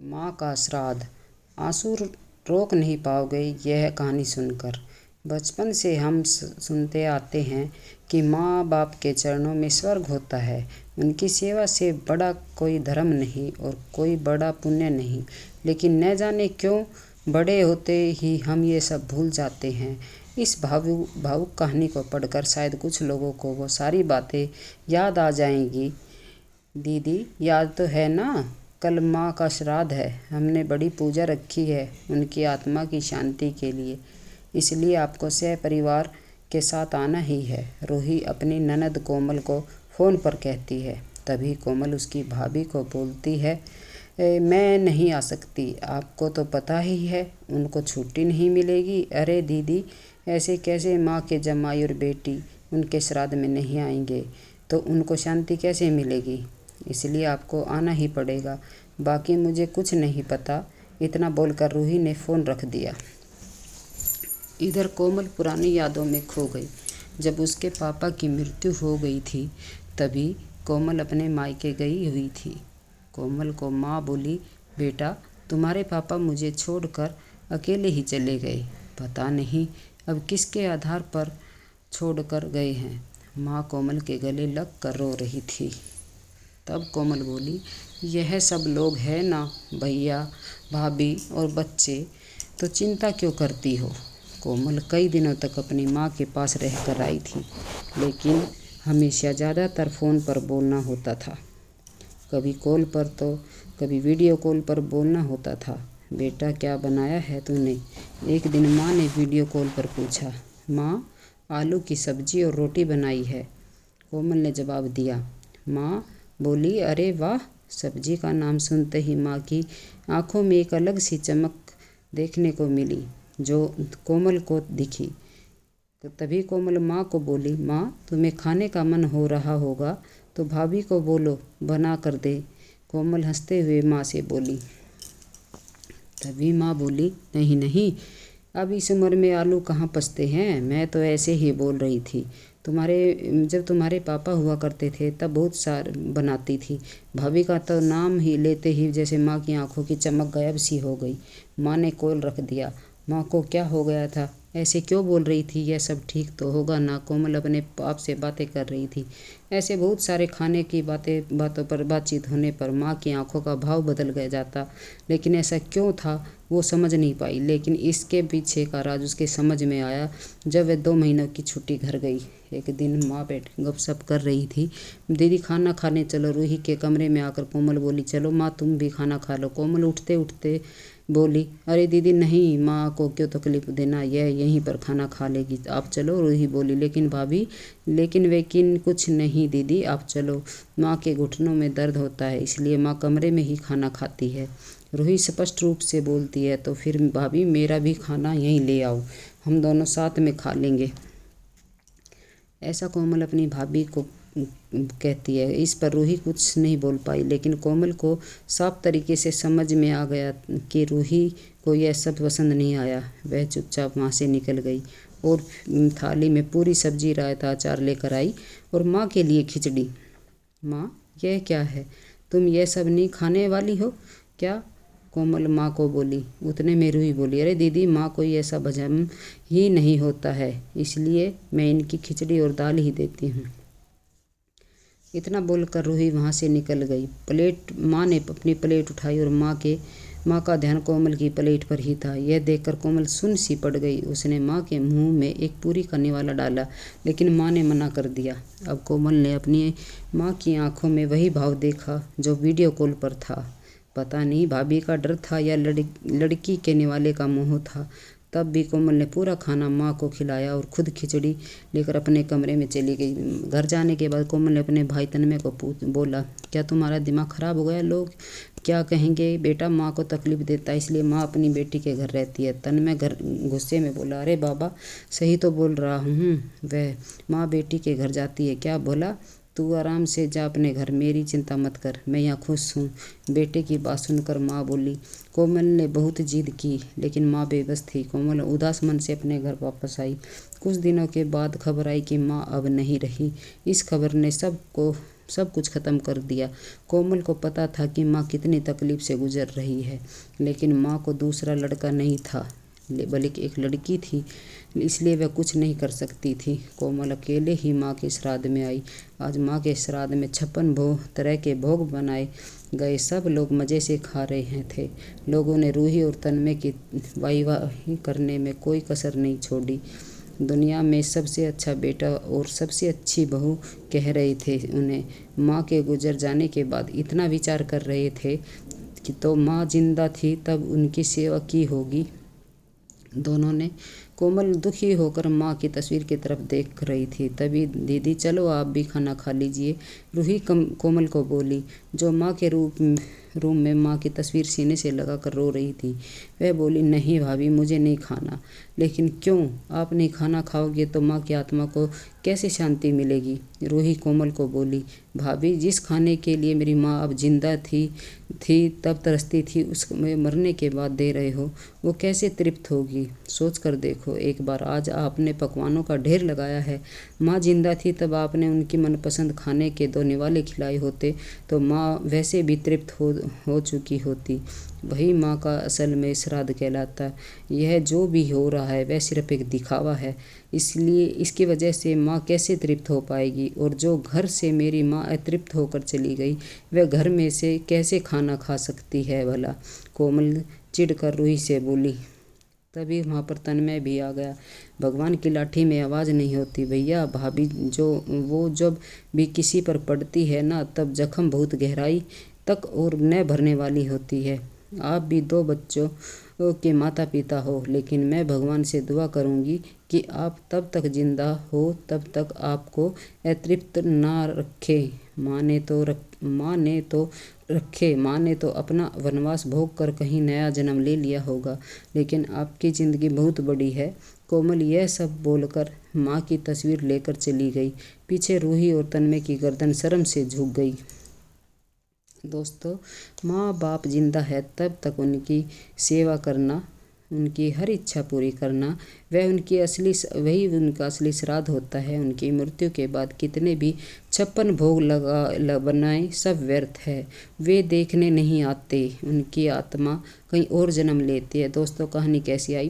माँ का श्राद्ध। आंसू रोक नहीं पाओगे यह कहानी सुनकर। बचपन से हम सुनते आते हैं कि माँ बाप के चरणों में स्वर्ग होता है। उनकी सेवा से बड़ा कोई धर्म नहीं और कोई बड़ा पुण्य नहीं। लेकिन न जाने क्यों बड़े होते ही हम ये सब भूल जाते हैं। इस भावुक कहानी को पढ़कर शायद कुछ लोगों को वो सारी बातें याद आ जाएंगी। दीदी, याद तो है ना? कल माँ का श्राद्ध है। हमने बड़ी पूजा रखी है उनकी आत्मा की शांति के लिए, इसलिए आपको सपरिवार के साथ आना ही है। रूही अपनी ननद कोमल को फ़ोन पर कहती है। तभी कोमल उसकी भाभी को बोलती है, मैं नहीं आ सकती, आपको तो पता ही है उनको छुट्टी नहीं मिलेगी। अरे दीदी, ऐसे कैसे? माँ के जमाई और बेटी उनके श्राद्ध में नहीं आएंगे तो उनको शांति कैसे मिलेगी? इसलिए आपको आना ही पड़ेगा। बाकी मुझे कुछ नहीं पता। इतना बोलकर रूही ने फ़ोन रख दिया। इधर कोमल पुरानी यादों में खो गई। जब उसके पापा की मृत्यु हो गई थी तभी कोमल अपने मायके गई हुई थी। कोमल को माँ बोली, बेटा तुम्हारे पापा मुझे छोड़कर अकेले ही चले गए। पता नहीं अब किसके आधार पर छोड़कर गए हैं। माँ कोमल के गले लग कर रो रही थी। तब कोमल बोली, यह सब लोग हैं ना, भैया भाभी और बच्चे, तो चिंता क्यों करती हो? कोमल कई दिनों तक अपनी माँ के पास रहकर आई थी, लेकिन हमेशा ज़्यादातर फ़ोन पर बोलना होता था। कभी कॉल पर तो कभी वीडियो कॉल पर बोलना होता था। बेटा क्या बनाया है तूने? एक दिन माँ ने वीडियो कॉल पर पूछा। माँ, आलू की सब्ज़ी और रोटी बनाई है, कोमल ने जवाब दिया। माँ बोली, अरे वाह! सब्जी का नाम सुनते ही माँ की आंखों में एक अलग सी चमक देखने को मिली जो कोमल को दिखी। तभी कोमल माँ को बोली, माँ तुम्हें खाने का मन हो रहा होगा तो भाभी को बोलो बना कर दे। कोमल हंसते हुए माँ से बोली। तभी माँ बोली, नहीं नहीं, अब इस उम्र में आलू कहाँ पचते हैं, मैं तो ऐसे ही बोल रही थी। जब तुम्हारे पापा हुआ करते थे तब बहुत सार बनाती थी। भाभी का तो नाम ही लेते ही जैसे माँ की आंखों की चमक गायब सी हो गई। माँ ने कॉल रख दिया। माँ को क्या हो गया था? ऐसे क्यों बोल रही थी? यह सब ठीक तो होगा ना? कोमल अपने बाप से बातें कर रही थी। ऐसे बहुत सारे खाने की बातों पर बातचीत होने पर माँ की आंखों का भाव बदल गया जाता, लेकिन ऐसा क्यों था वो समझ नहीं पाई। लेकिन इसके पीछे का राज उसके समझ में आया जब वह 2 महीनों की छुट्टी घर गई। एक दिन माँ बैठ गपशप कर रही थी। दीदी खाना खाने चलो। रूही के कमरे में आकर कोमल बोली, चलो माँ तुम भी खाना खा लो। कोमल उठते उठते बोली, अरे दीदी नहीं, माँ को क्यों तकलीफ देना, यह यहीं पर खाना खा लेगी, आप चलो। रूही बोली, लेकिन भाभी, लेकिन कुछ नहीं दीदी, आप चलो। माँ के घुटनों में दर्द होता है इसलिए माँ कमरे में ही खाना खाती है। रूही स्पष्ट रूप से बोलती है, तो फिर भाभी मेरा भी खाना यहीं ले आओ, हम दोनों साथ में खा लेंगे। ऐसा कोमल अपनी भाभी को कहती है। इस पर रूही कुछ नहीं बोल पाई, लेकिन कोमल को साफ तरीके से समझ में आ गया कि रूही को यह सब पसंद नहीं आया। वह चुपचाप वहाँ से निकल गई और थाली में पूरी सब्जी, रायता, अचार लेकर आई और माँ के लिए खिचड़ी। माँ, यह क्या है? तुम यह सब नहीं खाने वाली हो क्या? कोमल माँ को बोली। उतने में रूही बोली, अरे दीदी, माँ को ये सब हजम ही नहीं होता है, इसलिए मैं इनकी खिचड़ी और दाल ही देती हूँ। इतना बोलकर रूही वहाँ से निकल गई। माँ ने अपनी प्लेट उठाई और माँ का ध्यान कोमल की प्लेट पर ही था। यह देखकर कोमल सुन्न सी पड़ गई। उसने माँ के मुंह में एक पूरी करने वाला डाला, लेकिन माँ ने मना कर दिया। अब कोमल ने अपनी माँ की आंखों में वही भाव देखा जो वीडियो कॉल पर था। पता नहीं भाभी का डर था या लड़की के निवाले का मोह था। तब भी कोमल ने पूरा खाना माँ को खिलाया और खुद खिचड़ी लेकर अपने कमरे में चली गई। घर जाने के बाद कोमल ने अपने भाई तन्मय को बोला, क्या तुम्हारा दिमाग खराब हो गया? लोग क्या कहेंगे? बेटा माँ को तकलीफ देता है इसलिए माँ अपनी बेटी के घर रहती है। तन्मय घर गुस्से में बोला, अरे बाबा, सही तो बोल रहा हूँ, वह माँ बेटी के घर जाती है क्या? बोला, तू आराम से जा अपने घर, मेरी चिंता मत कर, मैं यहाँ खुश हूँ। बेटे की बात सुनकर माँ बोली। कोमल ने बहुत जिद की, लेकिन माँ बेबस थी। कोमल उदास मन से अपने घर वापस आई। कुछ दिनों के बाद खबर आई कि माँ अब नहीं रही। इस खबर ने सबको सब कुछ ख़त्म कर दिया। कोमल को पता था कि माँ कितनी तकलीफ से गुजर रही है, लेकिन माँ को दूसरा लड़का नहीं था बल्कि एक लड़की थी, इसलिए वह कुछ नहीं कर सकती थी। कोमल अकेले ही माँ के श्राद्ध में आई। आज माँ के श्राद्ध में 56 तरह के भोग बनाए गए। सब लोग मज़े से खा रहे थे। लोगों ने रूही और तन्मय की वाहवाही करने में कोई कसर नहीं छोड़ी। दुनिया में सबसे अच्छा बेटा और सबसे अच्छी बहू कह रहे थे उन्हें। माँ के गुजर जाने के बाद इतना विचार कर रहे थे कि तो माँ जिंदा थी तब उनकी सेवा की होगी। दोनों ने कोमल दुखी होकर माँ की तस्वीर की तरफ देख रही थी। तभी दीदी चलो आप भी खाना खा लीजिए, रूही कोमल को बोली, जो माँ के रूम में माँ की तस्वीर सीने से लगाकर रो रही थी। वह बोली, नहीं भाभी मुझे नहीं खाना। लेकिन क्यों? आप नहीं खाना खाओगे तो माँ की आत्मा को कैसे शांति मिलेगी? रूही कोमल को बोली, भाभी जिस खाने के लिए मेरी माँ अब जिंदा थी तब तरसती थी, उसमें मरने के बाद दे रहे हो, वो कैसे तृप्त होगी? सोच कर देखो एक बार। आज आपने पकवानों का ढेर लगाया है। माँ जिंदा थी तब आपने उनकी मनपसंद खाने के 2 निवाले खिलाए होते तो माँ वैसे भी तृप्त हो चुकी होती। वही माँ का असल में श्राद्ध कहलाता। यह जो भी हो रहा है वह सिर्फ एक दिखावा है। इसलिए इसकी वजह से माँ कैसे तृप्त हो पाएगी? और जो घर से मेरी माँ अतृप्त होकर चली गई, वह घर में से कैसे खाना खा सकती है भला? कोमल चिढ़कर रूही से बोली। तभी वहाँ पर तन्मय भी आ गया। भगवान की लाठी में आवाज़ नहीं होती भैया। भाभी जब भी किसी पर पड़ती है ना, तब जख्म बहुत गहराई तक और न भरने वाली होती है। आप भी 2 बच्चों के माता पिता हो, लेकिन मैं भगवान से दुआ करूंगी कि आप तब तक जिंदा हो तब तक आपको अतृप्त ना रखे। माँ ने तो अपना वनवास भोग कर कहीं नया जन्म ले लिया होगा, लेकिन आपकी ज़िंदगी बहुत बड़ी है। कोमल यह सब बोलकर माँ की तस्वीर लेकर चली गई। पीछे रूही और तन्मय की गर्दन शर्म से झुक गई। दोस्तों, माँ बाप जिंदा है तब तक उनकी सेवा करना, उनकी हर इच्छा पूरी करना, वही उनका असली श्राद्ध होता है। उनकी मृत्यु के बाद कितने भी 56 भोग बनाए सब व्यर्थ है। वे देखने नहीं आते, उनकी आत्मा कहीं और जन्म लेती है। दोस्तों, कहानी कैसी आई?